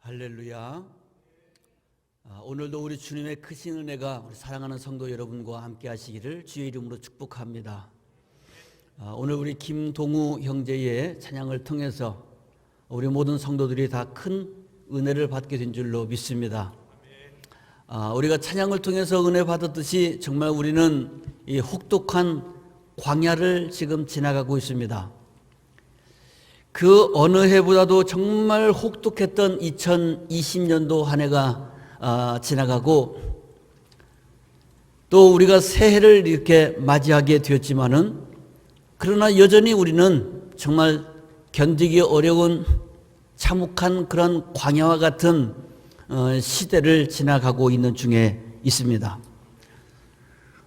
할렐루야. 오늘도 우리 주님의 크신 은혜가 우리 사랑하는 성도 여러분과 함께 하시기를 주의 이름으로 축복합니다. 오늘 우리 김동우 형제의 찬양을 통해서 우리 모든 성도들이 다 큰 은혜를 받게 된 줄로 믿습니다. 우리가 찬양을 통해서 은혜 받았듯이 정말 우리는 이 혹독한 광야를 지금 지나가고 있습니다. 그 어느 해보다도 정말 혹독했던 2020년도 한 해가 지나가고 또 우리가 새해를 이렇게 맞이하게 되었지만은 그러나 여전히 우리는 정말 견디기 어려운 참혹한 그런 광야와 같은 시대를 지나가고 있는 중에 있습니다.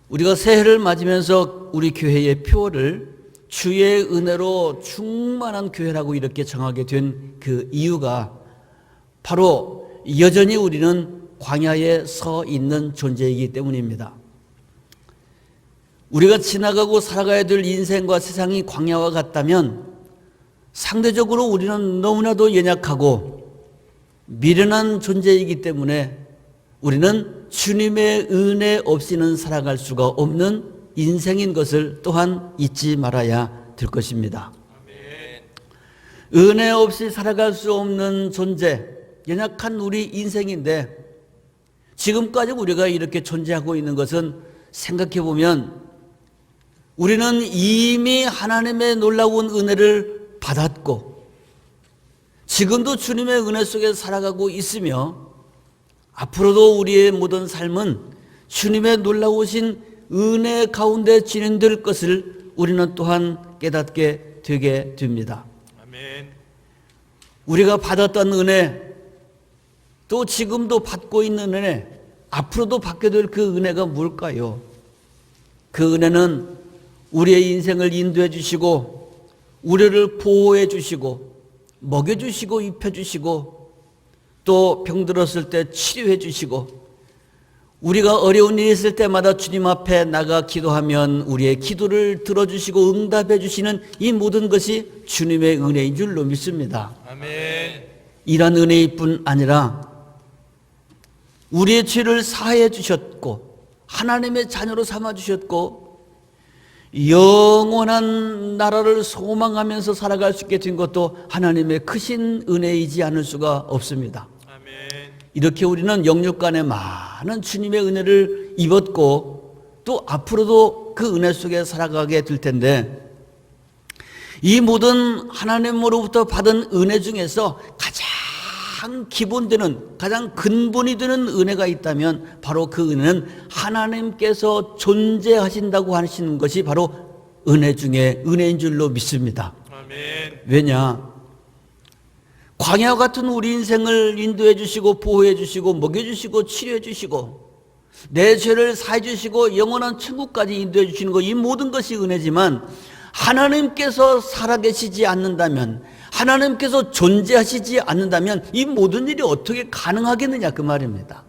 우리가 새해를 맞으면서 우리 교회의 표어를 주의 은혜로 충만한 교회라고 이렇게 정하게 된 그 이유가 바로 여전히 우리는 광야에 서 있는 존재이기 때문입니다. 우리가 지나가고 살아가야 될 인생과 세상이 광야와 같다면 상대적으로 우리는 너무나도 연약하고 미련한 존재이기 때문에 우리는 주님의 은혜 없이는 살아갈 수가 없는 인생인 것을 또한 잊지 말아야 될 것입니다. 아멘. 은혜 없이 살아갈 수 없는 존재, 연약한 우리 인생인데 지금까지 우리가 이렇게 존재하고 있는 것은 생각해 보면 우리는 이미 하나님의 놀라운 은혜를 받았고 지금도 주님의 은혜 속에 살아가고 있으며 앞으로도 우리의 모든 삶은 주님의 놀라우신 은혜 가운데 진행될 것을 우리는 또한 깨닫게 되게 됩니다. 아멘. 우리가 받았던 은혜, 또 지금도 받고 있는 은혜, 앞으로도 받게 될 그 은혜가 뭘까요? 그 은혜는 우리의 인생을 인도해 주시고 우리를 보호해 주시고 먹여 주시고 입혀 주시고 또 병들었을 때 치료해 주시고 우리가 어려운 일이 있을 때마다 주님 앞에 나가 기도하면 우리의 기도를 들어주시고 응답해 주시는 이 모든 것이 주님의 은혜인 줄로 믿습니다. 아멘. 이런 은혜일 뿐 아니라 우리의 죄를 사해 주셨고 하나님의 자녀로 삼아 주셨고 영원한 나라를 소망하면서 살아갈 수 있게 된 것도 하나님의 크신 은혜이지 않을 수가 없습니다. 이렇게 우리는 영육간에 많은 주님의 은혜를 입었고 또 앞으로도 그 은혜 속에 살아가게 될 텐데 이 모든 하나님으로부터 받은 은혜 중에서 가장 기본되는 가장 근본이 되는 은혜가 있다면 바로 그 은혜는 하나님께서 존재하신다고 하시는 것이 바로 은혜 중에 은혜인 줄로 믿습니다. 아멘. 왜냐? 광야 같은 우리 인생을 인도해 주시고 보호해 주시고 먹여 주시고 치료해 주시고 내 죄를 사해 주시고 영원한 천국까지 인도해 주시는 것 이 모든 것이 은혜지만 하나님께서 살아계시지 않는다면 하나님께서 존재하시지 않는다면 이 모든 일이 어떻게 가능하겠느냐 그 말입니다.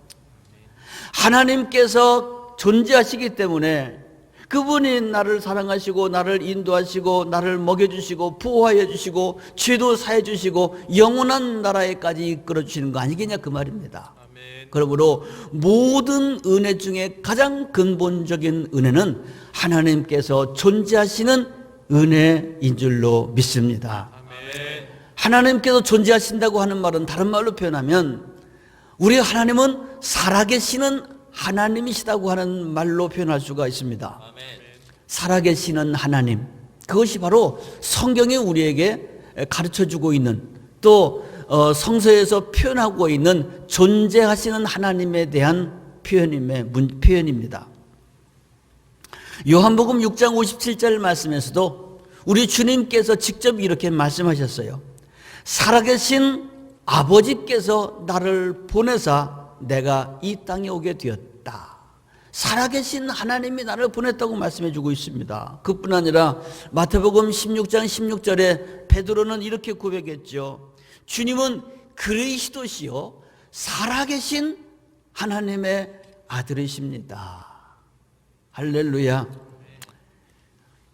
하나님께서 존재하시기 때문에 그분이 나를 사랑하시고 나를 인도하시고 나를 먹여주시고 보호하여 주시고 죄도 사해 주시고 영원한 나라에까지 이끌어 주시는 거 아니겠냐 그 말입니다. 아멘. 그러므로 모든 은혜 중에 가장 근본적인 은혜는 하나님께서 존재하시는 은혜인 줄로 믿습니다. 아멘. 하나님께서 존재하신다고 하는 말은 다른 말로 표현하면 우리 하나님은 살아계시는 하나님이시다고 하는 말로 표현할 수가 있습니다. 아멘. 살아계시는 하나님, 그것이 바로 성경이 우리에게 가르쳐주고 있는 또 성서에서 표현하고 있는 존재하시는 하나님에 대한 표현입니다. 요한복음 6장 57절 말씀에서도 우리 주님께서 직접 이렇게 말씀하셨어요. 살아계신 아버지께서 나를 보내사 내가 이 땅에 오게 되었다. 살아계신 하나님이 나를 보냈다고 말씀해 주고 있습니다. 그뿐 아니라 마태복음 16장 16절에 베드로는 이렇게 고백했죠. 주님은 그리스도시요 살아계신 하나님의 아들이십니다. 할렐루야.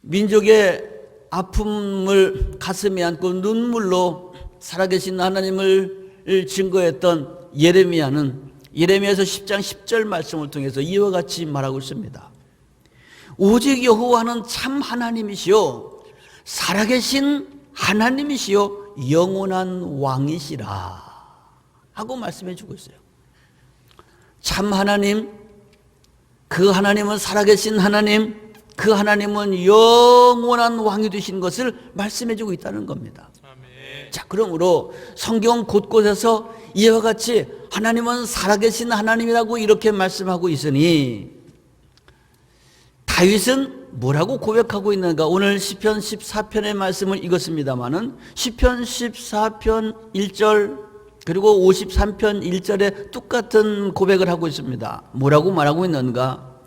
민족의 아픔을 가슴에 안고 눈물로 살아계신 하나님을 증거했던 예레미야는 예레미야서 10장 10절 말씀을 통해서 이와 같이 말하고 있습니다. 오직 여호와는 참 하나님이시요 살아계신 하나님이시요 영원한 왕이시라 하고 말씀해 주고 있어요. 참 하나님, 그 하나님은 살아계신 하나님, 그 하나님은 영원한 왕이 되신 것을 말씀해 주고 있다는 겁니다. 아멘. 자, 그러므로 성경 곳곳에서 이와 같이 하나님은 살아계신 하나님이라고 이렇게 말씀하고 있으니 다윗은 뭐라고 고백하고 있는가? 오늘 시편 14편의 말씀을 읽었습니다마는 시편 14편 1절 그리고 53편 1절에 똑같은 고백을 하고 있습니다. 뭐라고 말하고 있는가?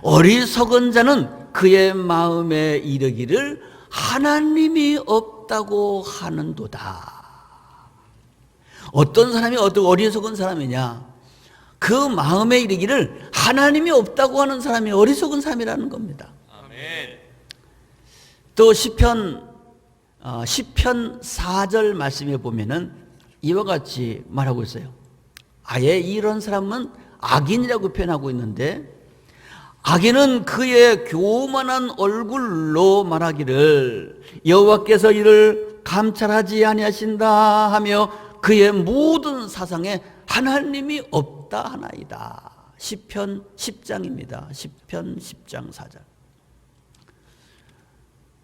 어리석은 자는 그의 마음에 이르기를 하나님이 없다고 하는도다. 어떤 사람이 어리석은 사람이냐? 그 마음에 이르기를 하나님이 없다고 하는 사람이 어리석은 사람이라는 겁니다. 아멘. 또 시편 4절 말씀에 보면은 이와 같이 말하고 있어요. 아예 이런 사람은 악인이라고 표현하고 있는데 악인은 그의 교만한 얼굴로 말하기를 여호와께서 이를 감찰하지 아니하신다 하며 그의 모든 사상에 하나님이 없다 하나이다. 시편 10장입니다. 시편 10장 4절.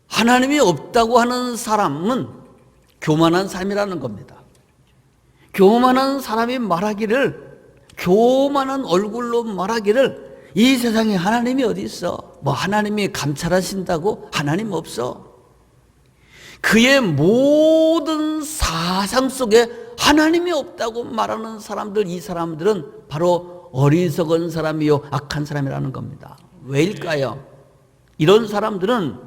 하나님이 없다고 하는 사람은 교만한 사람이라는 겁니다. 교만한 사람이 말하기를, 교만한 얼굴로 말하기를 이 세상에 하나님이 어디 있어? 뭐 하나님이 감찰하신다고? 하나님 없어. 그의 모든 사상 속에 하나님이 없다고 말하는 사람들, 이 사람들은 바로 어리석은 사람이요 악한 사람이라는 겁니다. 왜일까요? 이런 사람들은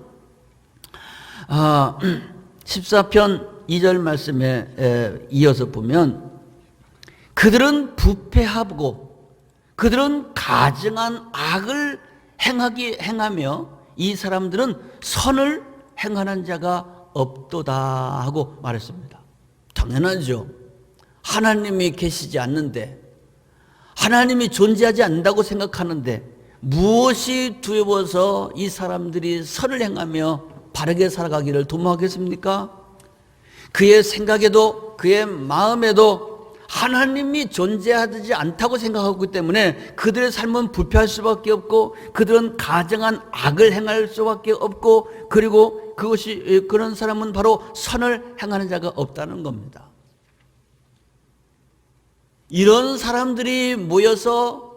14편 2절 말씀에 이어서 보면 그들은 부패하고 그들은 가증한 악을 행하며 이 사람들은 선을 행하는 자가 없도다 하고 말했습니다. 당연하죠. 하나님이 계시지 않는데, 하나님이 존재하지 않는다고 생각하는데 무엇이 두려워서 이 사람들이 선을 행하며 바르게 살아가기를 도모하겠습니까? 그의 생각에도 그의 마음에도 하나님이 존재하지 않다고 생각하기 때문에 그들의 삶은 부패할 수밖에 없고 그들은 가증한 악을 행할 수밖에 없고 그리고 그런 사람은 바로 선을 행하는 자가 없다는 겁니다. 이런 사람들이 모여서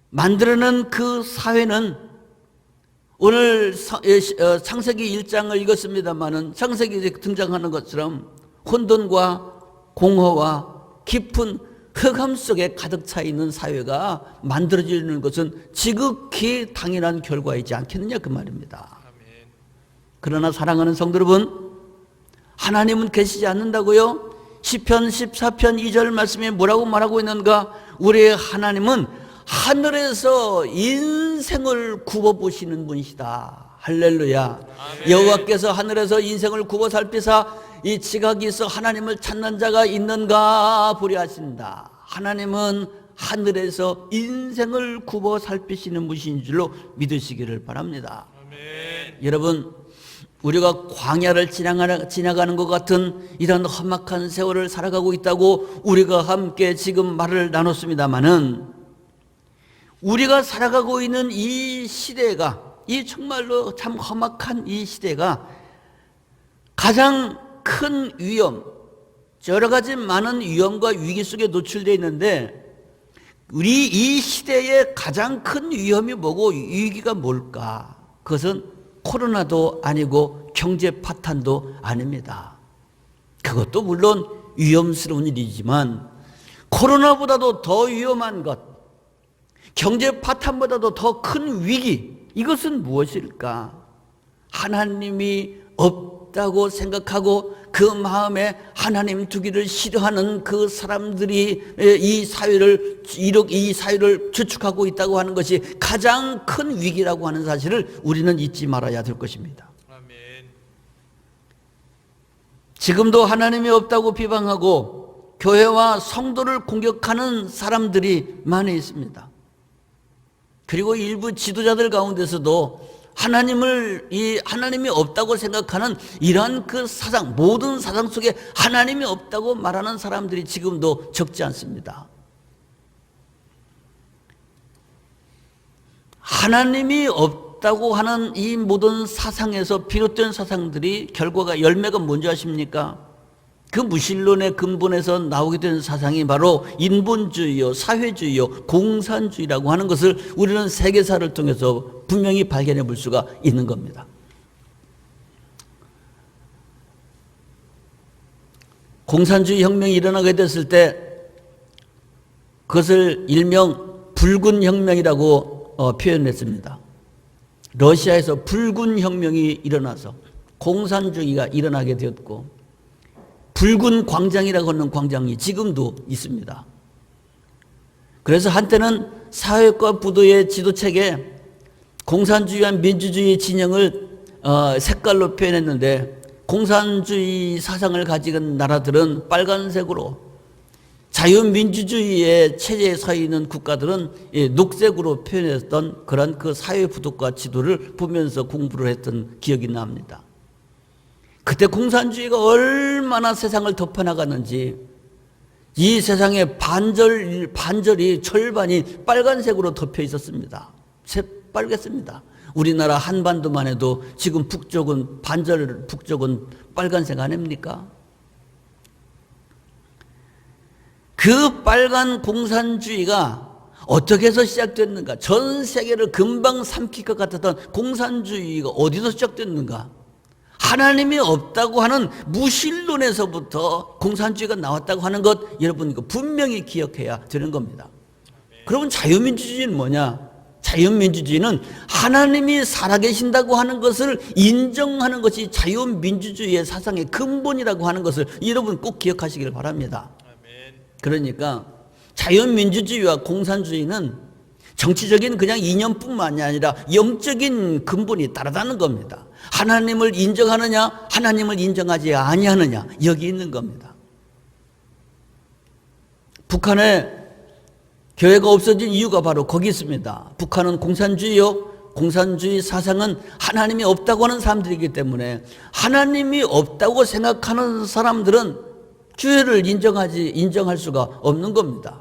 만들어낸 그 사회는 오늘 창세기 1장을 읽었습니다마는 창세기에 등장하는 것처럼 혼돈과 공허와 깊은 흑암 속에 가득 차 있는 사회가 만들어지는 것은 지극히 당연한 결과이지 않겠느냐 그 말입니다. 그러나 사랑하는 성도 여러분, 하나님은 계시지 않는다고요? 시편 14편 2절 말씀에 뭐라고 말하고 있는가? 우리의 하나님은 하늘에서 인생을 굽어보시는 분이시다. 할렐루야. 여호와께서 하늘에서 인생을 굽어 살피사 이 지각이 있어 하나님을 찾는 자가 있는가 보려하신다. 하나님은 하늘에서 인생을 굽어 살피시는 분이신 줄로 믿으시기를 바랍니다. 아멘. 여러분, 우리가 광야를 지나가는 것 같은 이런 험악한 세월을 살아가고 있다고 우리가 함께 지금 말을 나눴습니다마는 우리가 살아가고 있는 이 시대가, 이 정말로 참 험악한 이 시대가 가장 큰 위험, 여러 가지 많은 위험과 위기 속에 노출되어 있는데 우리 이 시대의 가장 큰 위험이 뭐고 위기가 뭘까? 그것은 코로나도 아니고 경제 파탄도 아닙니다. 그것도 물론 위험스러운 일이지만 코로나보다도 더 위험한 것, 경제 파탄보다도 더 큰 위기, 이것은 무엇일까? 하나님이 없다고 생각하고 그 마음에 하나님 두기를 싫어하는 그 사람들이 이 사회를 주축하고 있다고 하는 것이 가장 큰 위기라고 하는 사실을 우리는 잊지 말아야 될 것입니다. 아멘. 지금도 하나님이 없다고 비방하고 교회와 성도를 공격하는 사람들이 많이 있습니다. 그리고 일부 지도자들 가운데서도 하나님이 없다고 생각하는 이러한 그 사상, 모든 사상 속에 하나님이 없다고 말하는 사람들이 지금도 적지 않습니다. 하나님이 없다고 하는 이 모든 사상에서 비롯된 사상들이 결과가 열매가 뭔지 아십니까? 그 무신론의 근본에서 나오게 된 사상이 바로 인본주의요, 사회주의요, 공산주의라고 하는 것을 우리는 세계사를 통해서 분명히 발견해 볼 수가 있는 겁니다. 공산주의 혁명이 일어나게 됐을 때 그것을 일명 붉은 혁명이라고 표현했습니다. 러시아에서 붉은 혁명이 일어나서 공산주의가 일어나게 되었고, 붉은 광장이라고 하는 광장이 지금도 있습니다. 그래서 한때는 사회과 부도의 지도책에 공산주의와 민주주의 진영을 색깔로 표현했는데, 공산주의 사상을 가진 나라들은 빨간색으로, 자유민주주의의 체제에 서 있는 국가들은 녹색으로 표현했던 그런 그 사회 부도과 지도를 보면서 공부를 했던 기억이 납니다. 그때 공산주의가 얼마나 세상을 덮어나갔는지, 이 세상의 반절이 절반이 빨간색으로 덮여 있었습니다. 새빨갰습니다. 우리나라 한반도만 해도 지금 북쪽은 빨간색 아닙니까? 그 빨간 공산주의가 어떻게 해서 시작됐는가? 전 세계를 금방 삼킬 것 같았던 공산주의가 어디서 시작됐는가? 하나님이 없다고 하는 무신론에서부터 공산주의가 나왔다고 하는 것, 여러분 이거 분명히 기억해야 되는 겁니다. 그러면 자유민주주의는 뭐냐? 자유민주주의는 하나님이 살아계신다고 하는 것을 인정하는 것이 자유민주주의의 사상의 근본이라고 하는 것을 여러분 꼭 기억하시길 바랍니다. 그러니까 자유민주주의와 공산주의는 정치적인 그냥 이념뿐만이 아니라 영적인 근본이 다르다는 겁니다. 하나님을 인정하느냐, 하나님을 인정하지 아니하느냐, 여기 있는 겁니다. 북한에 교회가 없어진 이유가 바로 거기 있습니다. 북한은 공산주의요, 공산주의 사상은 하나님이 없다고 하는 사람들이기 때문에 하나님이 없다고 생각하는 사람들은 교회를 인정할 수가 없는 겁니다.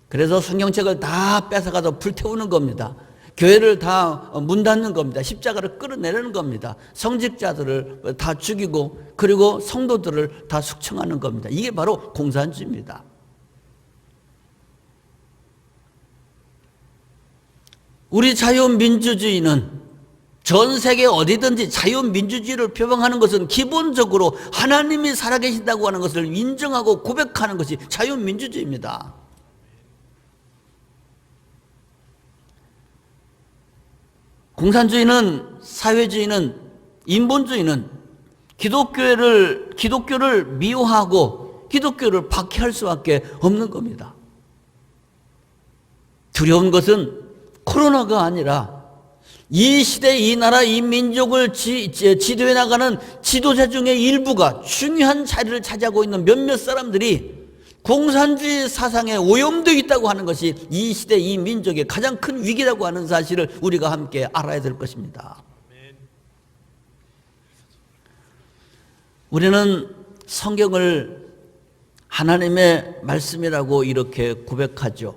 그래서 성경책을 다 뺏어가서 불태우는 겁니다. 교회를 다 문 닫는 겁니다. 십자가를 끌어내리는 겁니다. 성직자들을 다 죽이고, 그리고 성도들을 다 숙청하는 겁니다. 이게 바로 공산주의입니다. 우리 자유민주주의는 전 세계 어디든지 자유민주주의를 표방하는 것은 기본적으로 하나님이 살아계신다고 하는 것을 인정하고 고백하는 것이 자유민주주의입니다. 공산주의는, 사회주의는, 인본주의는 기독교를 미워하고 기독교를 박해할 수밖에 없는 겁니다. 두려운 것은 코로나가 아니라 이 시대, 이 나라, 이 민족을 지도해 나가는 지도자 중에 일부가 중요한 자리를 차지하고 있는 몇몇 사람들이 공산주의 사상에 오염되어 있다고 하는 것이 이 시대, 이 민족의 가장 큰 위기라고 하는 사실을 우리가 함께 알아야 될 것입니다. 우리는 성경을 하나님의 말씀이라고 이렇게 고백하죠.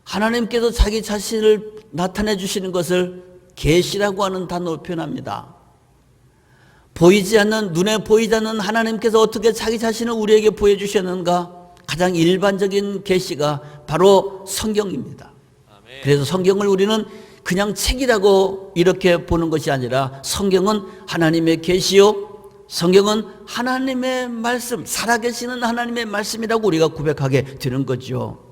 하나님께서 자기 자신을 나타내 주시는 것을 계시라고 하는 단어로 표현합니다. 보이지 않는, 눈에 보이지 않는 하나님께서 어떻게 자기 자신을 우리에게 보여주셨는가? 가장 일반적인 계시가 바로 성경입니다. 그래서 성경을 우리는 그냥 책이라고 이렇게 보는 것이 아니라 성경은 하나님의 계시요, 성경은 하나님의 말씀, 살아계시는 하나님의 말씀이라고 우리가 고백하게 되는 거죠.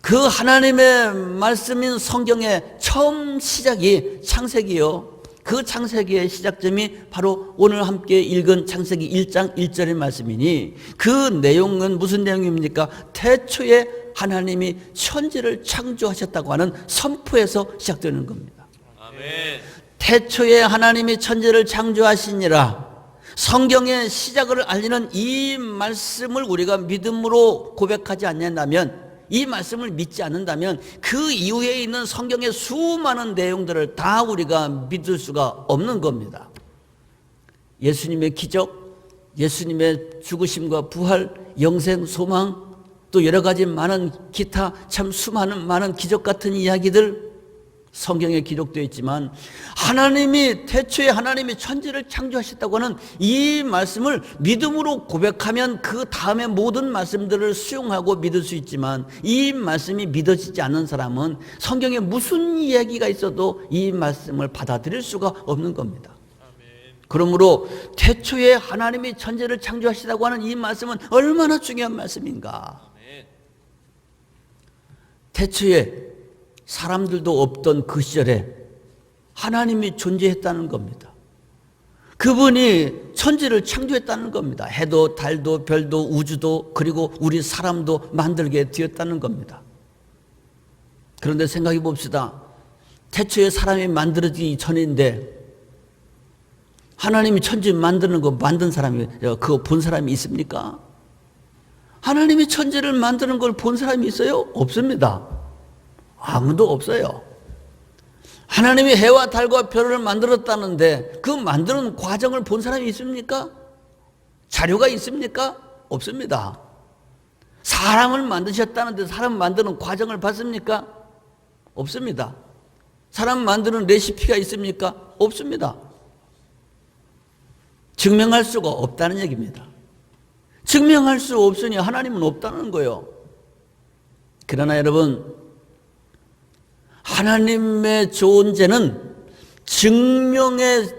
그 하나님의 말씀인 성경의 처음 시작이 창세기요. 그 창세기의 시작점이 바로 오늘 함께 읽은 창세기 1장 1절의 말씀이니, 그 내용은 무슨 내용입니까? 태초에 하나님이 천지를 창조하셨다고 하는 선포에서 시작되는 겁니다. 아멘. 태초에 하나님이 천지를 창조하시니라. 성경의 시작을 알리는 이 말씀을 우리가 믿음으로 고백하지 않는다면, 이 말씀을 믿지 않는다면 그 이후에 있는 성경의 수많은 내용들을 다 우리가 믿을 수가 없는 겁니다. 예수님의 기적, 예수님의 죽으심과 부활, 영생, 소망, 또 여러 가지 많은 기타 참 수많은 많은 기적 같은 이야기들 성경에 기록되어 있지만, 하나님이 태초에 하나님이 천지를 창조하셨다고 하는 이 말씀을 믿음으로 고백하면 그 다음에 모든 말씀들을 수용하고 믿을 수 있지만, 이 말씀이 믿어지지 않는 사람은 성경에 무슨 이야기가 있어도 이 말씀을 받아들일 수가 없는 겁니다. 그러므로 태초에 하나님이 천지를 창조하시다고 하는 이 말씀은 얼마나 중요한 말씀인가. 태초에 사람들도 없던 그 시절에 하나님이 존재했다는 겁니다. 그분이 천지를 창조했다는 겁니다. 해도 달도 별도 우주도 그리고 우리 사람도 만들게 되었다는 겁니다. 그런데 생각해 봅시다. 태초에 사람이 만들어지기 전인데 하나님이 천지 만드는 거 만든 사람이, 그거 본 사람이 있습니까? 하나님이 천지를 만드는 걸 본 사람이 있어요? 없습니다. 아무도 없어요. 하나님이 해와 달과 별을 만들었다는데 그 만드는 과정을 본 사람이 있습니까? 자료가 있습니까? 없습니다. 사람을 만드셨다는데 사람 만드는 과정을 봤습니까? 없습니다. 사람 만드는 레시피가 있습니까? 없습니다. 증명할 수가 없다는 얘기입니다. 증명할 수 없으니 하나님은 없다는 거예요. 그러나 여러분, 하나님의 존재는 증명의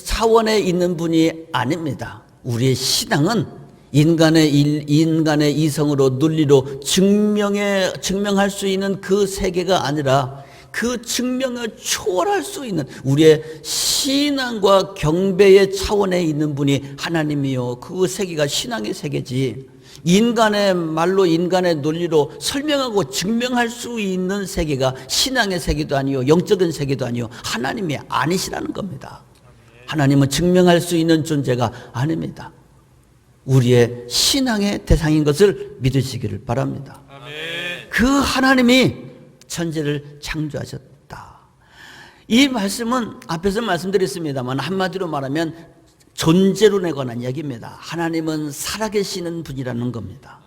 차원에 있는 분이 아닙니다. 우리의 신앙은 인간의 이성으로 논리로 증명할 수 있는 그 세계가 아니라 그 증명을 초월할 수 있는 우리의 신앙과 경배의 차원에 있는 분이 하나님이요, 그 세계가 신앙의 세계지, 인간의 말로 인간의 논리로 설명하고 증명할 수 있는 세계가 신앙의 세계도 아니요 영적인 세계도 아니요 하나님이 아니시라는 겁니다. 하나님은 증명할 수 있는 존재가 아닙니다. 우리의 신앙의 대상인 것을 믿으시기를 바랍니다. 그 하나님이 천지를 창조하셨다. 이 말씀은 앞에서 말씀드렸습니다만 한마디로 말하면 존재론에 관한 이야기입니다. 하나님은 살아계시는 분이라는 겁니다.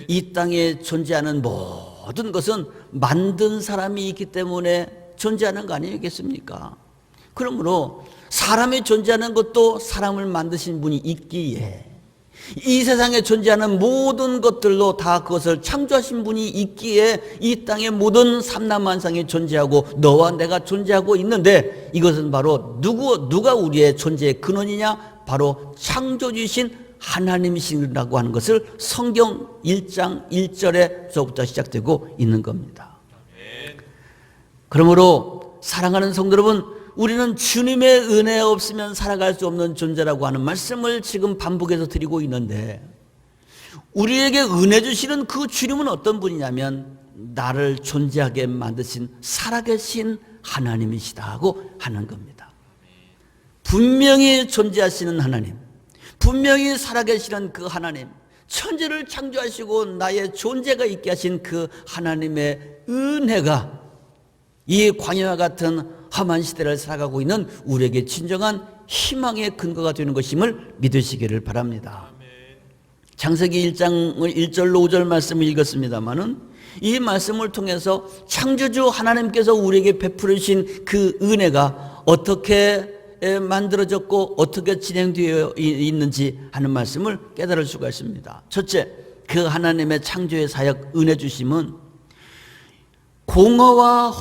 이 땅에 존재하는 모든 것은 만든 사람이 있기 때문에 존재하는 거 아니겠습니까? 그러므로 사람이 존재하는 것도 사람을 만드신 분이 있기에, 이 세상에 존재하는 모든 것들로 다 그것을 창조하신 분이 있기에 이 땅의 모든 삼라만상이 존재하고 너와 내가 존재하고 있는데, 이것은 바로 누가 우리의 존재의 근원이냐? 바로 창조주이신 하나님이시라고 하는 것을 성경 1장 1절에서부터 시작되고 있는 겁니다. 그러므로 사랑하는 성도 여러분, 우리는 주님의 은혜 없으면 살아갈 수 없는 존재라고 하는 말씀을 지금 반복해서 드리고 있는데, 우리에게 은혜 주시는 그 주님은 어떤 분이냐면 나를 존재하게 만드신 살아계신 하나님이시다고 하는 겁니다. 분명히 존재하시는 하나님, 분명히 살아계시는 그 하나님, 천지를 창조하시고 나의 존재가 있게 하신 그 하나님의 은혜가 이 광야와 같은 험한 시대를 살아가고 있는 우리에게 진정한 희망의 근거가 되는 것임을 믿으시기를 바랍니다. 창세기 1장을 1절로 5절 말씀을 읽었습니다마는 이 말씀을 통해서 창조주 하나님께서 우리에게 베푸르신 그 은혜가 어떻게 만들어졌고 어떻게 진행되어 있는지 하는 말씀을 깨달을 수가 있습니다. 첫째, 그 하나님의 창조의 사역 은혜 주심은 공허와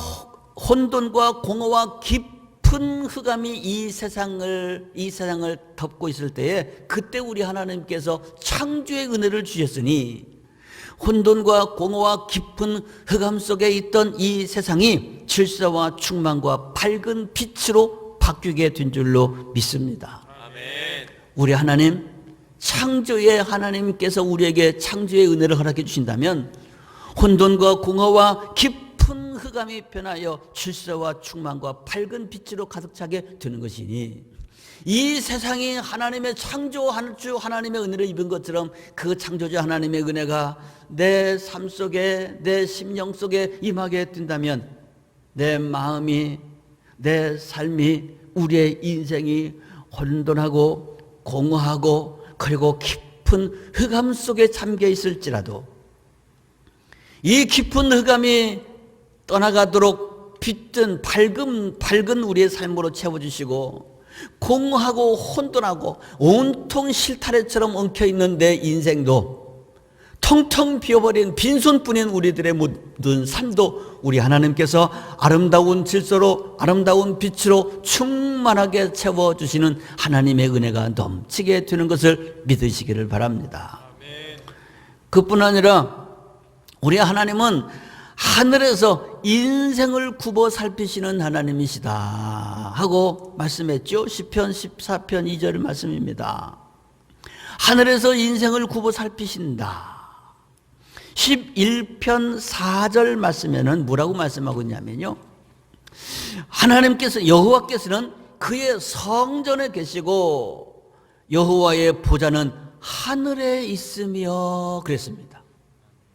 혼돈과 공허와 깊은 흑암이 이 세상을 덮고 있을 때에 그때 우리 하나님께서 창조의 은혜를 주셨으니 혼돈과 공허와 깊은 흑암 속에 있던 이 세상이 질서와 충만과 밝은 빛으로 바뀌게 된 줄로 믿습니다. 아멘. 우리 하나님, 창조의 하나님께서 우리에게 창조의 은혜를 허락해 주신다면 혼돈과 공허와 깊은 흑암이 변하여 질서와 충만과 밝은 빛으로 가득 차게 되는 것이니, 이 세상이 하나님의 창조주 하나님의 은혜를 입은 것처럼 그 창조주 하나님의 은혜가 내 삶 속에, 내 심령 속에 임하게 된다면 내 마음이, 내 삶이, 우리의 인생이 혼돈하고 공허하고 그리고 깊은 흑암 속에 잠겨 있을지라도 이 깊은 흑암이 떠나가도록 빛든 밝은 우리의 삶으로 채워주시고 공허하고 혼돈하고 온통 실타래처럼 엉켜있는 내 인생도 텅텅 비어버린 빈손뿐인 우리들의 모든 삶도 우리 하나님께서 아름다운 질서로 아름다운 빛으로 충만하게 채워주시는 하나님의 은혜가 넘치게 되는 것을 믿으시기를 바랍니다. 그뿐 아니라 우리 하나님은 하늘에서 인생을 굽어 살피시는 하나님이시다 하고 말씀했죠. 시편 14편 2절 말씀입니다. 하늘에서 인생을 굽어 살피신다. 11편 4절 말씀에는 뭐라고 말씀하고 있냐면요, 하나님께서 여호와께서는 그의 성전에 계시고 여호와의 보좌는 하늘에 있으며 그랬습니다.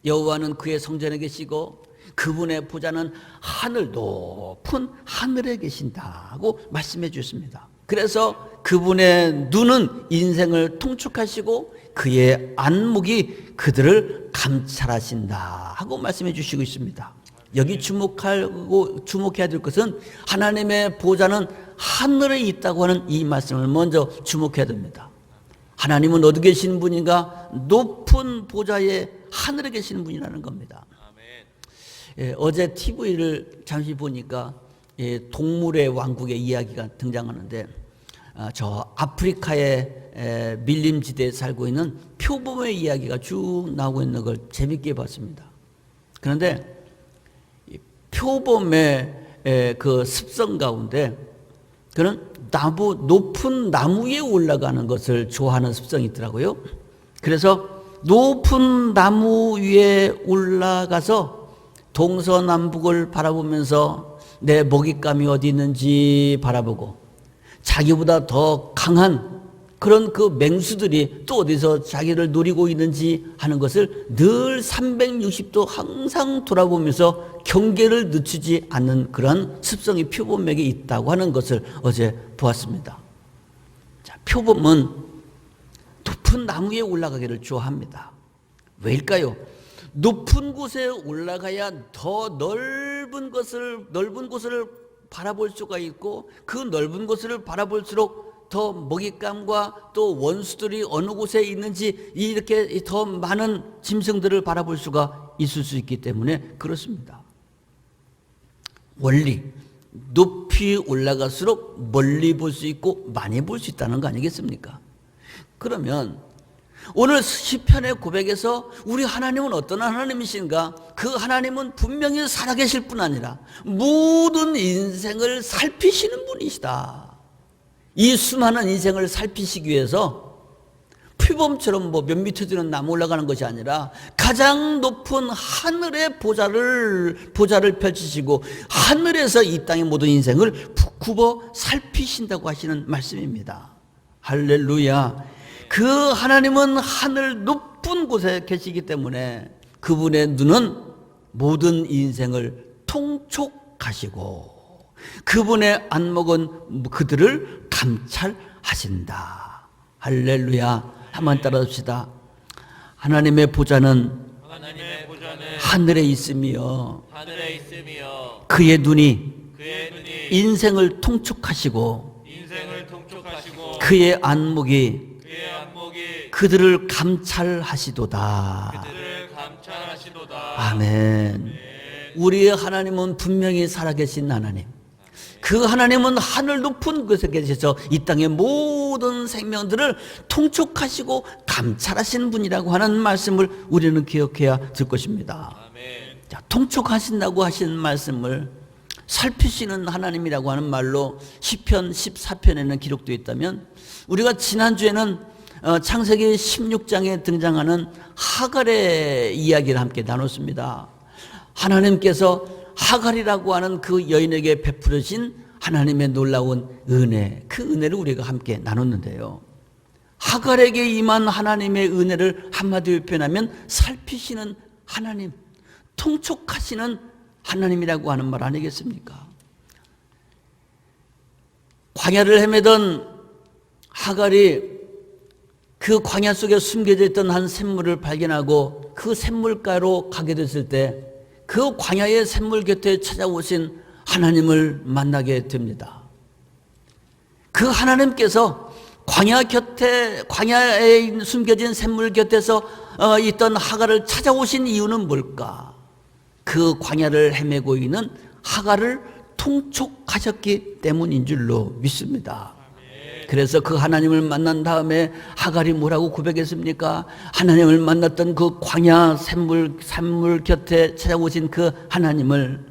여호와는 그의 성전에 계시고 그분의 보좌는 하늘 높은 하늘에 계신다고 말씀해 주셨습니다. 그래서 그분의 눈은 인생을 통촉하시고 그의 안목이 그들을 감찰하신다 하고 말씀해 주시고 있습니다. 여기 주목해야 될 것은 하나님의 보좌는 하늘에 있다고 하는 이 말씀을 먼저 주목해야 됩니다. 하나님은 어디 계시는 분인가? 높은 보좌에 하늘에 계시는 분이라는 겁니다. 어제 TV를 잠시 보니까 동물의 왕국의 이야기가 등장하는데 저 아프리카의 밀림지대에 살고 있는 표범의 이야기가 쭉 나오고 있는 걸 재밌게 봤습니다. 그런데 표범의 그 습성 가운데 그는 높은 나무 위에 올라가는 것을 좋아하는 습성이 있더라고요. 그래서 높은 나무 위에 올라가서 동서남북을 바라보면서 내 먹잇감이 어디 있는지 바라보고 자기보다 더 강한 그런 그 맹수들이 또 어디서 자기를 노리고 있는지 하는 것을 늘 360도 항상 돌아보면서 경계를 늦추지 않는 그런 습성이 표범에게 있다고 하는 것을 어제 보았습니다. 자, 표범은 높은 나무 위에 올라가기를 좋아합니다. 왜일까요? 높은 곳에 올라가야 더 넓은 곳을 바라볼 수가 있고 그 넓은 곳을 바라볼수록 더 먹잇감과 또 원수들이 어느 곳에 있는지 이렇게 더 많은 짐승들을 바라볼 수가 있을 수 있기 때문에 그렇습니다. 원리, 높이 올라갈수록 멀리 볼 수 있고 많이 볼 수 있다는 거 아니겠습니까? 그러면 오늘 시편의 고백에서 우리 하나님은 어떤 하나님이신가? 그 하나님은 분명히 살아계실 뿐 아니라 모든 인생을 살피시는 분이시다. 이 수많은 인생을 살피시기 위해서 표범처럼 몇 미터 되는 나무 올라가는 것이 아니라 가장 높은 하늘의 보좌를 펼치시고 하늘에서 이 땅의 모든 인생을 굽어 살피신다고 하시는 말씀입니다. 할렐루야. 그 하나님은 하늘 높은 곳에 계시기 때문에 그분의 눈은 모든 인생을 통촉하시고 그분의 안목은 그들을 감찰하신다. 할렐루야. 한번 따라합시다. 하나님의 보좌는 하늘에 있으며 그의 눈이 인생을 통촉하시고 그의 안목이 그들을 감찰하시도다. 아멘. 우리의 하나님은 분명히 살아계신 하나님. 그 하나님은 하늘 높은 곳에 계셔서 이 땅의 모든 생명들을 통촉하시고 감찰하시는 분이라고 하는 말씀을 우리는 기억해야 될 것입니다. 자, 통촉하신다고 하신 말씀을 살피시는 하나님이라고 하는 말로 시편 14편에는 기록되어 있다면 우리가 지난주에는 창세기 16장에 등장하는 하갈의 이야기를 함께 나눴습니다. 하나님께서 하갈이라고 하는 그 여인에게 베풀으신 하나님의 놀라운 은혜, 그 은혜를 우리가 함께 나눴는데요. 하갈에게 임한 하나님의 은혜를 한마디로 표현하면 살피시는 하나님, 통촉하시는 하나님이라고 하는 말 아니겠습니까? 광야를 헤매던 하갈이 그 광야 속에 숨겨져 있던 한 샘물을 발견하고 그 샘물가로 가게 됐을 때 그 광야의 샘물 곁에 찾아오신 하나님을 만나게 됩니다. 그 하나님께서 광야에 숨겨진 샘물 곁에서 있던 하갈을 찾아오신 이유는 뭘까? 그 광야를 헤매고 있는 하갈을 통촉하셨기 때문인 줄로 믿습니다. 그래서 그 하나님을 만난 다음에 하갈이 뭐라고 고백했습니까? 하나님을 만났던 그 광야 샘물 곁에 찾아오신 그 하나님을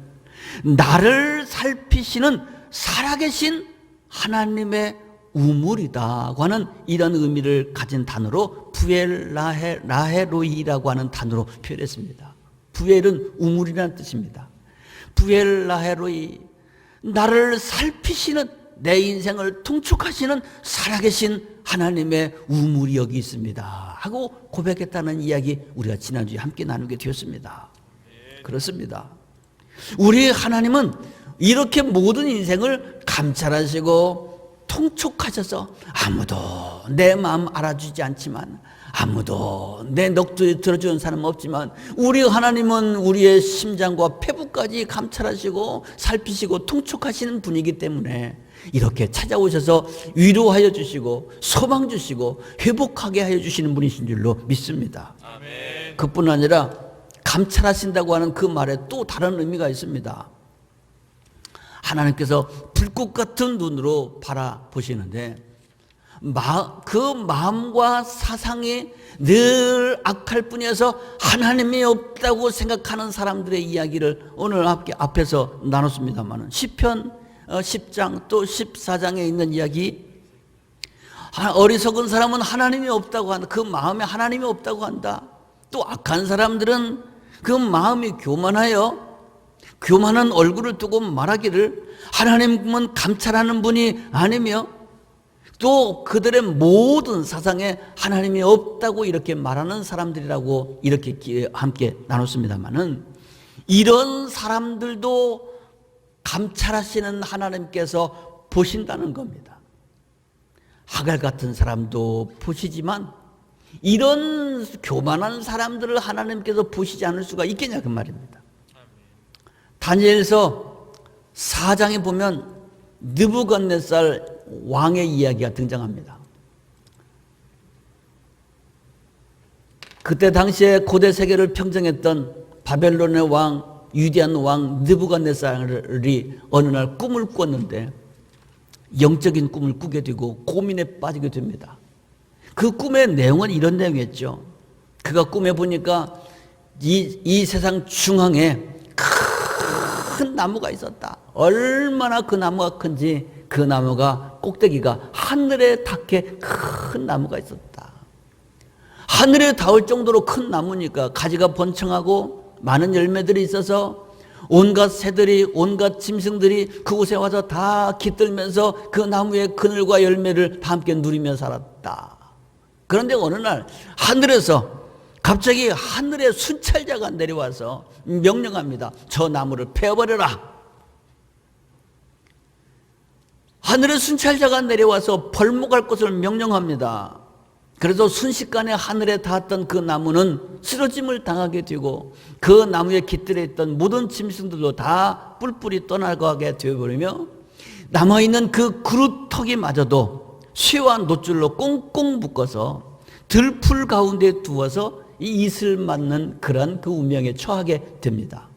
나를 살피시는 살아계신 하나님의 우물이다고 하는 이런 의미를 가진 단어로 부엘라헤로이라고 하는 단어로 표현했습니다. 부엘은 우물이라는 뜻입니다. 부엘라헤로이, 나를 살피시는, 내 인생을 통촉하시는 살아계신 하나님의 우물이 여기 있습니다 하고 고백했다는 이야기 우리가 지난주에 함께 나누게 되었습니다. 그렇습니다. 우리 하나님은 이렇게 모든 인생을 감찰하시고 통촉하셔서 아무도 내 마음 알아주지 않지만, 아무도 내 넋두리 들어주는 사람은 없지만 우리 하나님은 우리의 심장과 폐부까지 감찰하시고 살피시고 통촉하시는 분이기 때문에 이렇게 찾아오셔서 위로하여 주시고 소망 주시고 회복하게 하여 주시는 분이신 줄로 믿습니다. 아멘. 그뿐 아니라 감찰하신다고 하는 그 말에 또 다른 의미가 있습니다. 하나님께서 불꽃 같은 눈으로 바라보시는데 그 마음과 사상이 늘 악할 뿐이어서 하나님이 없다고 생각하는 사람들의 이야기를 오늘 앞에서 나눴습니다만, 시편 10장 또 14장에 있는 이야기, 어리석은 사람은 하나님이 없다고 한다. 그 마음에 하나님이 없다고 한다. 또 악한 사람들은 그 마음이 교만한 얼굴을 두고 말하기를 하나님은 감찰하는 분이 아니며 또 그들의 모든 사상에 하나님이 없다고 이렇게 말하는 사람들이라고 이렇게 함께 나눴습니다마는, 이런 사람들도 감찰하시는 하나님께서 보신다는 겁니다. 하갈 같은 사람도 보시지만 이런 교만한 사람들을 하나님께서 보시지 않을 수가 있겠냐 그 말입니다. 다니엘서 4장에 보면 느부갓네살 왕의 이야기가 등장합니다. 그때 당시에 고대 세계를 평정했던 바벨론의 왕, 위대한 왕 느부갓네살이 어느 날 꿈을 꿨는데 영적인 꿈을 꾸게 되고 고민에 빠지게 됩니다. 그 꿈의 내용은 이런 내용이었죠. 그가 꿈에 보니까 이 세상 중앙에 큰 나무가 있었다. 얼마나 그 나무가 큰지, 그 나무가 꼭대기가 하늘에 닿게 큰 나무가 있었다. 하늘에 닿을 정도로 큰 나무니까 가지가 번창하고 많은 열매들이 있어서 온갖 새들이, 온갖 짐승들이 그곳에 와서 다 깃들면서 그 나무의 그늘과 열매를 다 함께 누리며 살았다. 그런데 어느 날 하늘에서 갑자기 하늘의 순찰자가 내려와서 명령합니다. 저 나무를 베어버려라. 하늘의 순찰자가 내려와서 벌목할 것을 명령합니다. 그래서 순식간에 하늘에 닿았던 그 나무는 쓰러짐을 당하게 되고 그 나무에 깃들어 있던 모든 짐승들도 다 뿔뿔이 떠나가게 되어버리며 남아있는 그 그루터기마저도 쇠와 놋줄로 꽁꽁 묶어서 들풀 가운데 두어서 이 이슬 맞는 그런 그 운명에 처하게 됩니다.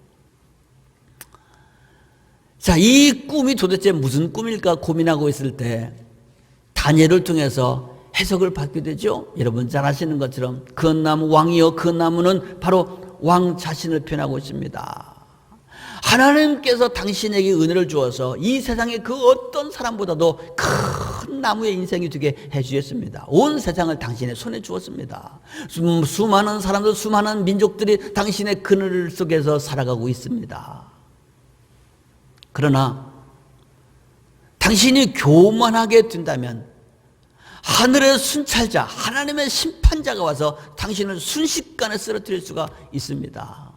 자, 이 꿈이 도대체 무슨 꿈일까 고민하고 있을 때 다니엘을 통해서 해석을 받게 되죠. 여러분 잘 아시는 것처럼 그 나무 왕이요, 그 나무는 바로 왕 자신을 표현하고 있습니다. 하나님께서 당신에게 은혜를 주어서 이 세상의 그 어떤 사람보다도 큰 나무의 인생이 되게 해주셨습니다. 온 세상을 당신의 손에 주었습니다. 수많은 사람들, 수많은 민족들이 당신의 그늘 속에서 살아가고 있습니다. 그러나 당신이 교만하게 된다면 하늘의 순찰자, 하나님의 심판자가 와서 당신을 순식간에 쓰러뜨릴 수가 있습니다.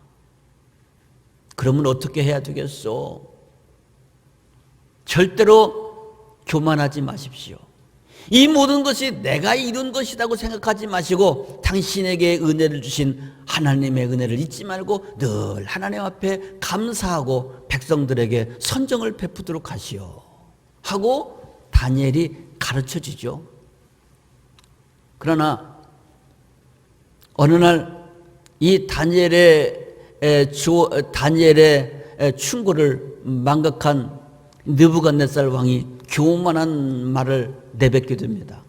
그러면 어떻게 해야 되겠소? 절대로 교만하지 마십시오. 이 모든 것이 내가 이룬 것이라고 생각하지 마시고 당신에게 은혜를 주신 하나님의 은혜를 잊지 말고 늘 하나님 앞에 감사하고 백성들에게 선정을 베푸도록 하시오 하고 다니엘이 가르쳐 주죠. 그러나 어느 날 이 다니엘의 충고를 망각한 느부갓네살 왕이 교만한 말을 내뱉게 됩니다.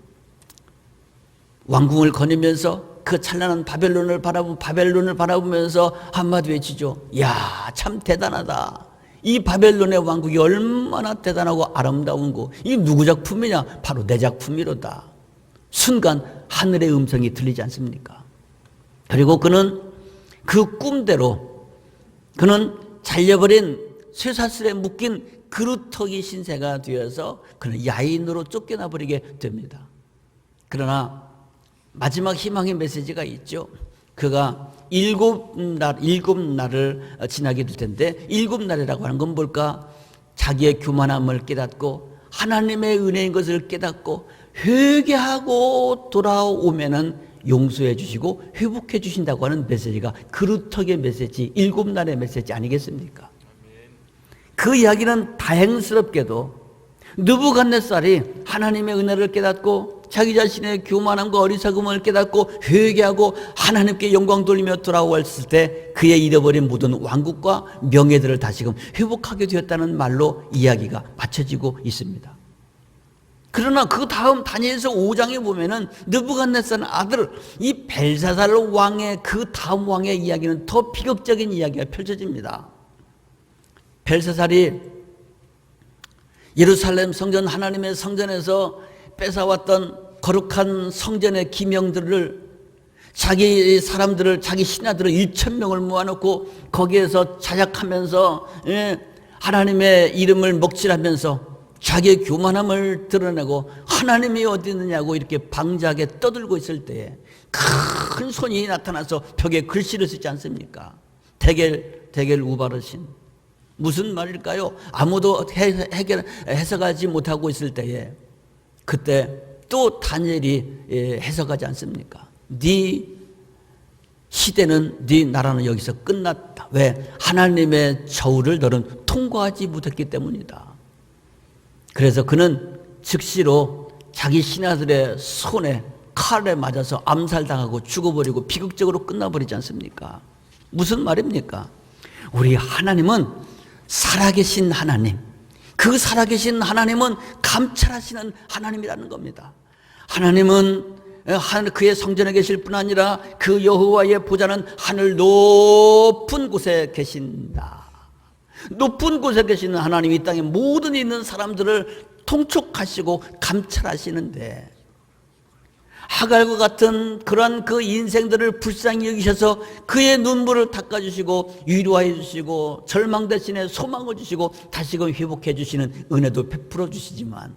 왕궁을 거니면서 그 찬란한 바벨론을 바라보면서 한마디 외치죠. 야, 참 대단하다. 이 바벨론의 왕국이 얼마나 대단하고 아름다운 거. 이 누구 작품이냐? 바로 내 작품이로다. 순간 하늘의 음성이 들리지 않습니까? 그리고 그는 그 꿈대로 그는 잘려버린 쇠사슬에 묶인 그루터기 신세가 되어서 그는 야인으로 쫓겨나 버리게 됩니다. 그러나 마지막 희망의 메시지가 있죠. 그가 일곱 날을 지나게 될 텐데 일곱 날이라고 하는 건 뭘까? 자기의 교만함을 깨닫고 하나님의 은혜인 것을 깨닫고 회개하고 돌아오면은 용서해 주시고 회복해 주신다고 하는 메시지가 그루터기의 메시지, 일곱 날의 메시지 아니겠습니까? 그 이야기는 다행스럽게도 느부갓네살이 하나님의 은혜를 깨닫고 자기 자신의 교만함과 어리석음을 깨닫고 회개하고 하나님께 영광 돌리며 돌아왔을 때 그의 잃어버린 모든 왕국과 명예들을 다시금 회복하게 되었다는 말로 이야기가 맞춰지고 있습니다. 그러나 그 다음 다니엘서 5장에 보면은 느부갓네살 아들 이 벨사살 왕의 그 다음 왕의 이야기는 더 비극적인 이야기가 펼쳐집니다. 벨사살이 예루살렘 성전 하나님의 성전에서 뺏어왔던 거룩한 성전의 기명들을 자기 사람들을 자기 신하들을 1,000명을 모아놓고 거기에서 자작하면서 하나님의 이름을 먹칠하면서 자기의 교만함을 드러내고 하나님이 어디 있느냐고 이렇게 방자하게 떠들고 있을 때에 큰 손이 나타나서 벽에 글씨를 쓰지 않습니까? 대겔 우바르신 무슨 말일까요? 아무도 해석하지 못하고 있을 때에 그때 또 다니엘이 해석하지 않습니까? 네 시대는 네 나라는 여기서 끝났다. 왜? 하나님의 저울을 너는 통과하지 못했기 때문이다. 그래서 그는 즉시로 자기 신하들의 손에 칼에 맞아서 암살당하고 죽어버리고 비극적으로 끝나버리지 않습니까? 무슨 말입니까? 우리 하나님은 살아계신 하나님, 그 살아계신 하나님은 감찰하시는 하나님이라는 겁니다. 하나님은 그의 성전에 계실 뿐 아니라 그 여호와의 보좌는 하늘 높은 곳에 계신다. 높은 곳에 계시는 하나님이 이 땅에 모든 있는 사람들을 통촉하시고 감찰하시는데 하갈과 같은 그러한 그 인생들을 불쌍히 여기셔서 그의 눈물을 닦아주시고 위로해 주시고 절망 대신에 소망을 주시고 다시금 회복해 주시는 은혜도 베풀어 주시지만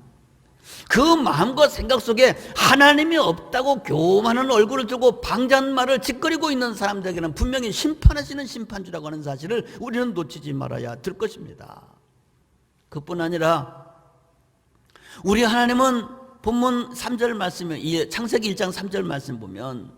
그 마음과 생각 속에 하나님이 없다고 교만한 얼굴을 들고 방잔말을 짓거리고 있는 사람들에게는 분명히 심판하시는 심판주라고 하는 사실을 우리는 놓치지 말아야 될 것입니다. 그뿐 아니라 우리 하나님은 본문 3절 말씀에 창세기 1장 3절 말씀 보면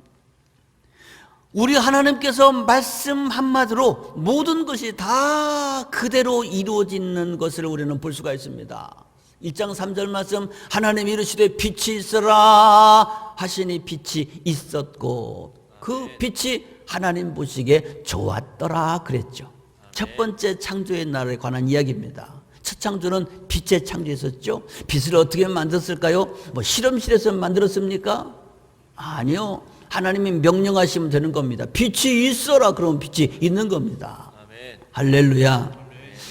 우리 하나님께서 말씀 한마디로 모든 것이 다 그대로 이루어지는 것을 우리는 볼 수가 있습니다. 1장 3절 말씀 하나님이 이르시되 빛이 있으라 하시니 빛이 있었고 그 빛이 하나님 보시기에 좋았더라 그랬죠. 첫 번째 창조의 날에 관한 이야기입니다. 첫 창조는 빛의 창조였었죠. 빛을 어떻게 만들었을까요? 뭐 실험실에서 만들었습니까? 아니요. 하나님이 명령하시면 되는 겁니다. 빛이 있어라 그러면 빛이 있는 겁니다. 할렐루야.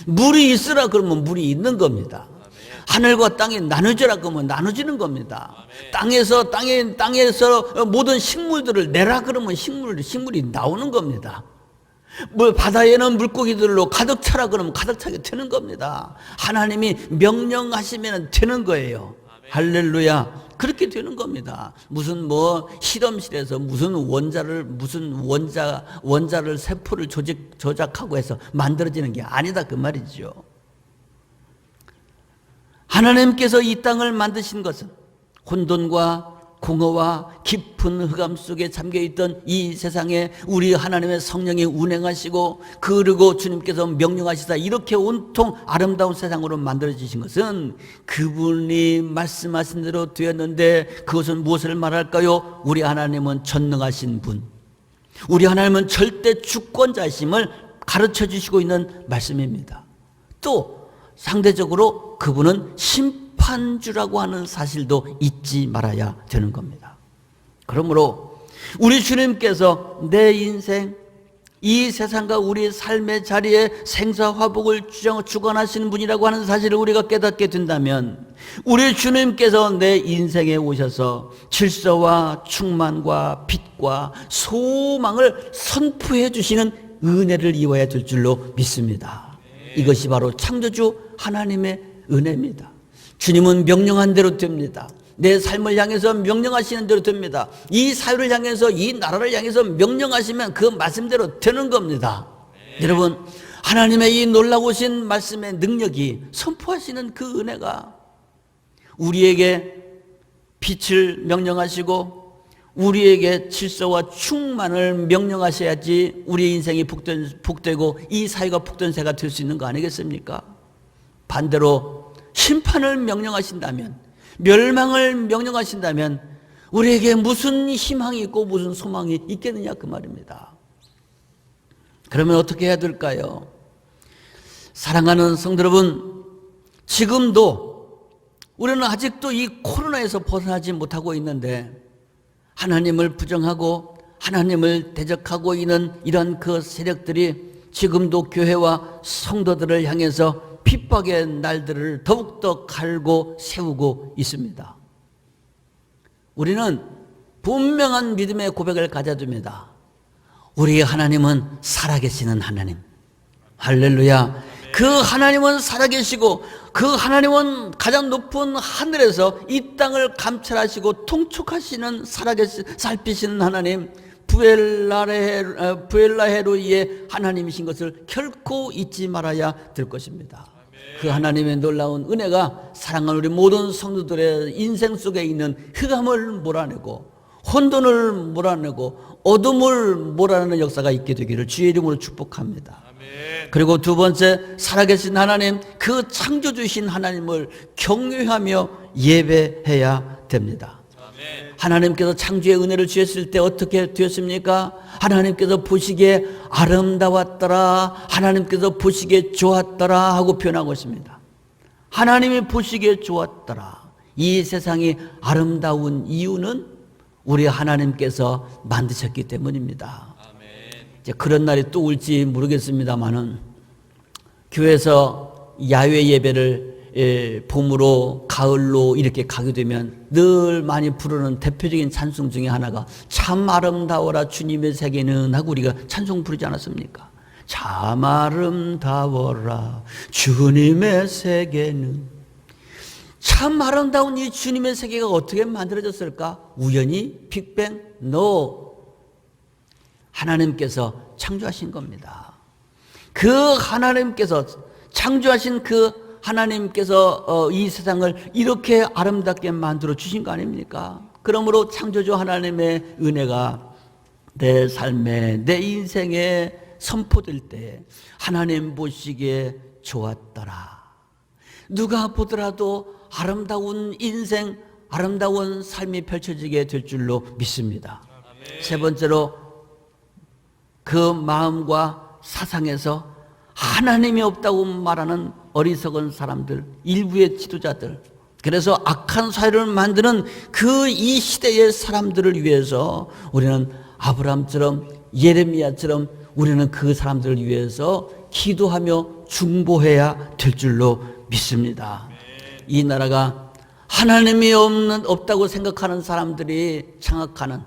물이 있으라 그러면 물이 있는 겁니다. 하늘과 땅이 나누지라 그러면 나누지는 겁니다. 땅에서 모든 식물들을 내라 그러면 식물이 나오는 겁니다. 뭐 바다에는 물고기들로 가득 차라 그러면 가득 차게 되는 겁니다. 하나님이 명령하시면 되는 거예요. 할렐루야. 그렇게 되는 겁니다. 무슨 뭐 실험실에서 무슨 원자를 세포를 조작하고 해서 만들어지는 게 아니다 그 말이죠. 하나님께서 이 땅을 만드신 것은 혼돈과 공허와 깊은 흑암 속에 잠겨있던 이 세상에 우리 하나님의 성령이 운행하시고, 그리고 주님께서 명령하시다 이렇게 온통 아름다운 세상으로 만들어지신 것은 그분이 말씀하신 대로 되었는데, 그것은 무엇을 말할까요? 우리 하나님은 전능하신 분, 우리 하나님은 절대 주권자심을 가르쳐 주시고 있는 말씀입니다. 또 상대적으로 그분은 심판주라고 하는 사실도 잊지 말아야 되는 겁니다. 그러므로 우리 주님께서 내 인생, 이 세상과 우리 삶의 자리에 생사화복을 주관하시는 분이라고 하는 사실을 우리가 깨닫게 된다면, 우리 주님께서 내 인생에 오셔서 질서와 충만과 빛과 소망을 선포해 주시는 은혜를 입어야 될 줄로 믿습니다. 이것이 바로 창조주 하나님의 은혜입니다. 주님은 명령한 대로 됩니다. 내 삶을 향해서 명령하시는 대로 됩니다. 이 사회를 향해서, 이 나라를 향해서 명령하시면 그 말씀대로 되는 겁니다. 여러분, 하나님의 이 놀라우신 말씀의 능력이, 선포하시는 그 은혜가 우리에게 빛을 명령하시고 우리에게 질서와 충만을 명령하셔야지 우리 인생이 복되고 이 사회가 복된새가 될 수 있는 거 아니겠습니까? 반대로 심판을 명령하신다면, 멸망을 명령하신다면 우리에게 무슨 희망이 있고 무슨 소망이 있겠느냐 그 말입니다. 그러면 어떻게 해야 될까요? 사랑하는 성도 여러분, 지금도 우리는 아직도 이 코로나에서 벗어나지 못하고 있는데, 하나님을 부정하고 하나님을 대적하고 있는 이런 그 세력들이 지금도 교회와 성도들을 향해서 핍박의 날들을 더욱더 갈고 세우고 있습니다. 우리는 분명한 믿음의 고백을 가져야 됩니다. 우리의 하나님은 살아계시는 하나님. 할렐루야. 그 하나님은 살아계시고, 그 하나님은 가장 높은 하늘에서 이 땅을 감찰하시고 통촉하시는 살피시는 하나님, 부엘라헤로이의 하나님이신 것을 결코 잊지 말아야 될 것입니다. 그 하나님의 놀라운 은혜가 사랑하는 우리 모든 성도들의 인생 속에 있는 흑암을 몰아내고 혼돈을 몰아내고 어둠을 몰아내는 역사가 있게 되기를 주의 이름으로 축복합니다. 그리고 두 번째, 살아계신 하나님, 그 창조주신 하나님을 경외하며 예배해야 됩니다. 하나님께서 창조의 은혜를 주셨을 때 어떻게 되었습니까? 하나님께서 보시기에 아름다웠더라, 하나님께서 보시기에 좋았더라 하고 표현하고 있습니다. 하나님이 보시기에 좋았더라. 이 세상이 아름다운 이유는 우리 하나님께서 만드셨기 때문입니다. 이제 그런 날이 또 올지 모르겠습니다만은, 교회에서 야외 예배를 봄으로 가을로 이렇게 가게 되면 늘 많이 부르는 대표적인 찬송 중에 하나가 참 아름다워라 주님의 세계는 하고 우리가 찬송 부르지 않았습니까? 참 아름다워라 주님의 세계는. 참 아름다운 이 주님의 세계가 어떻게 만들어졌을까? 우연히 빅뱅? No. 하나님께서 창조하신 겁니다. 그 하나님께서 창조하신 그 하나님께서 이 세상을 이렇게 아름답게 만들어 주신 거 아닙니까? 그러므로 창조주 하나님의 은혜가 내 삶에, 내 인생에 선포될 때 하나님 보시기에 좋았더라. 누가 보더라도 아름다운 인생, 아름다운 삶이 펼쳐지게 될 줄로 믿습니다. 세 번째로, 그 마음과 사상에서 하나님이 없다고 말하는 어리석은 사람들, 일부의 지도자들, 그래서 악한 사회를 만드는 그 이 시대의 사람들을 위해서 우리는 아브라함처럼, 예레미야처럼 우리는 그 사람들을 위해서 기도하며 중보해야 될 줄로 믿습니다. 이 나라가 하나님이 없다고 생각하는 사람들이 장악하는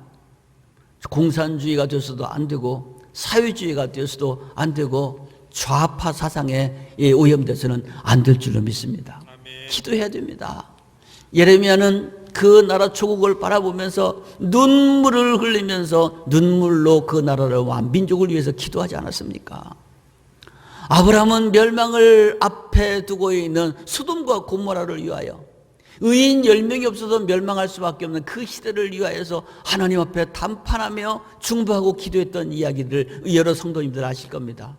공산주의가 돼서도 안 되고, 사회주의가 되어서도 안 되고 좌파 사상에 오염돼서는 안 될 줄로 믿습니다. 기도해야 됩니다. 예레미야는 그 나라 조국을 바라보면서 눈물을 흘리면서 눈물로 그 나라를 민족을 위해서 기도하지 않았습니까? 아브라함은 멸망을 앞에 두고 있는 소돔과 고모라를 위하여, 의인 10명이 없어서 멸망할 수밖에 없는 그 시대를 위하여서 하나님 앞에 담판하며 중보하고 기도했던 이야기를 여러 성도님들 아실 겁니다.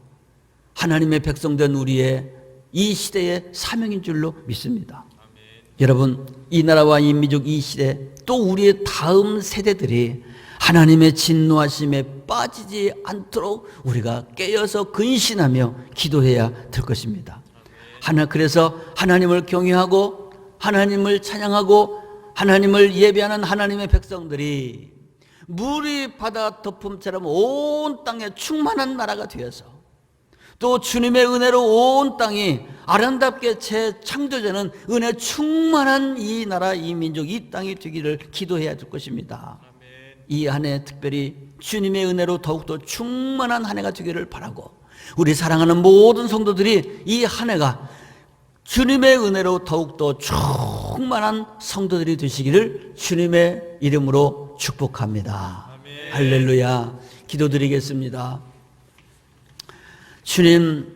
하나님의 백성된 우리의 이 시대의 사명인 줄로 믿습니다. 여러분, 이 나라와 이 민족, 이 시대, 또 우리의 다음 세대들이 하나님의 진노하심에 빠지지 않도록 우리가 깨어서 근신하며 기도해야 될 것입니다. 그래서 하나님을 경외하고 하나님을 찬양하고 하나님을 예배하는 하나님의 백성들이 물이 바다 덮음처럼 온 땅에 충만한 나라가 되어서, 또 주님의 은혜로 온 땅이 아름답게 재창조되는 은혜 충만한 이 나라, 이 민족, 이 땅이 되기를 기도해야 될 것입니다. 이 한 해 특별히 주님의 은혜로 더욱더 충만한 한 해가 되기를 바라고, 우리 사랑하는 모든 성도들이 이 한 해가 주님의 은혜로 더욱더 충만한 성도들이 되시기를 주님의 이름으로 축복합니다. 아멘. 할렐루야. 기도드리겠습니다. 주님,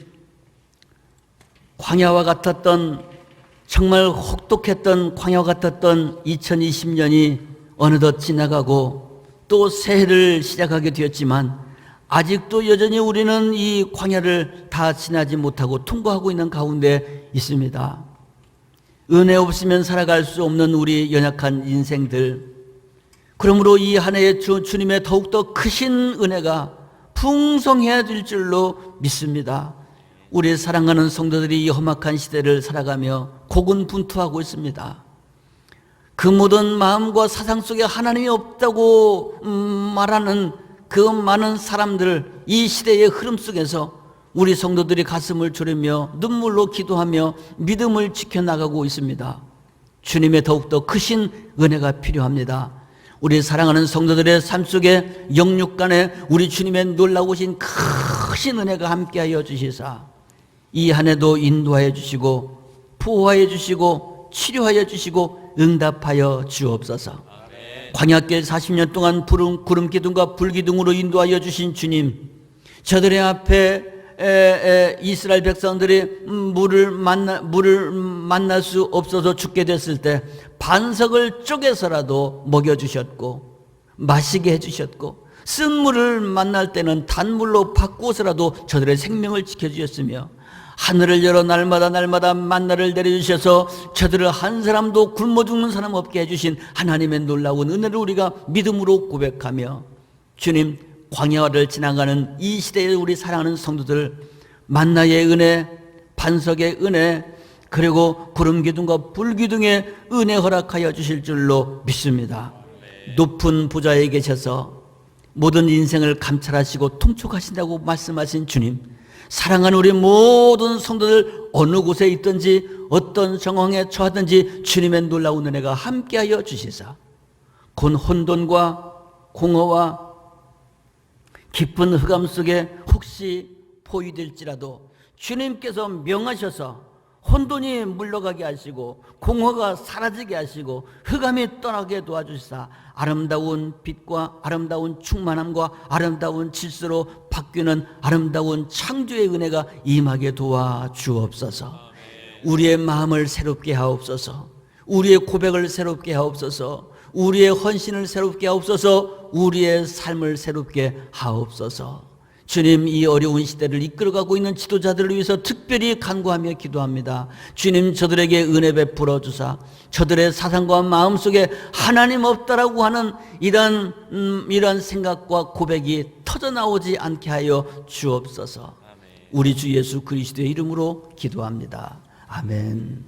광야와 같았던, 정말 혹독했던 광야와 같았던 2020년이 어느덧 지나가고 또 새해를 시작하게 되었지만 아직도 여전히 우리는 이 광야를 다 지나지 못하고 통과하고 있는 가운데 있습니다. 은혜 없으면 살아갈 수 없는 우리 연약한 인생들, 그러므로 이 한 해에 주님의 더욱더 크신 은혜가 풍성해야 될 줄로 믿습니다. 우리 사랑하는 성도들이 이 험악한 시대를 살아가며 고군분투하고 있습니다. 그 모든 마음과 사상 속에 하나님이 없다고 말하는 그 많은 사람들, 이 시대의 흐름 속에서 우리 성도들이 가슴을 졸이며 눈물로 기도하며 믿음을 지켜나가고 있습니다. 주님의 더욱더 크신 은혜가 필요합니다. 우리 사랑하는 성도들의 삶 속에 영육간에 우리 주님의 놀라우신 크신 은혜가 함께하여 주시사 이 한 해도 인도하여 주시고 보호하여 주시고 치료하여 주시고 응답하여 주옵소서. 광야길 40년 동안 구름 기둥과 불 기둥으로 인도하여 주신 주님, 저들의 앞에 이스라엘 백성들이 물을 만날 수 없어서 죽게 됐을 때 반석을 쪼개서라도 먹여주셨고 마시게 해주셨고, 쓴 물을 만날 때는 단물로 바꾸어서라도 저들의 생명을 지켜주셨으며, 하늘을 열어 날마다 만나를 내려주셔서 저들을 한 사람도 굶어 죽는 사람 없게 해주신 하나님의 놀라운 은혜를 우리가 믿음으로 고백하며, 주님, 광야를 지나가는 이 시대에 우리 사랑하는 성도들 만나의 은혜, 반석의 은혜, 그리고 구름 기둥과 불 기둥의 은혜 허락하여 주실 줄로 믿습니다. 높은 보좌에 계셔서 모든 인생을 감찰하시고 통촉하신다고 말씀하신 주님, 사랑하는 우리 모든 성도들 어느 곳에 있든지 어떤 정황에 처하든지 주님의 놀라운 은혜가 함께하여 주시사 곧 혼돈과 공허와 깊은 흑암 속에 혹시 포위될지라도 주님께서 명하셔서 혼돈이 물러가게 하시고 공허가 사라지게 하시고 흑암이 떠나게 도와주시사 아름다운 빛과 아름다운 충만함과 아름다운 질서로 바뀌는 아름다운 창조의 은혜가 임하게 도와주옵소서. 우리의 마음을 새롭게 하옵소서. 우리의 고백을 새롭게 하옵소서. 우리의 헌신을 새롭게 하옵소서. 우리의 삶을 새롭게 하옵소서. 주님, 이 어려운 시대를 이끌어가고 있는 지도자들을 위해서 특별히 간구하며 기도합니다. 주님, 저들에게 은혜 베풀어 주사 저들의 사상과 마음속에 하나님 없다라고 하는 이런 생각과 고백이 터져나오지 않게 하여 주옵소서. 우리 주 예수 그리스도의 이름으로 기도합니다. 아멘.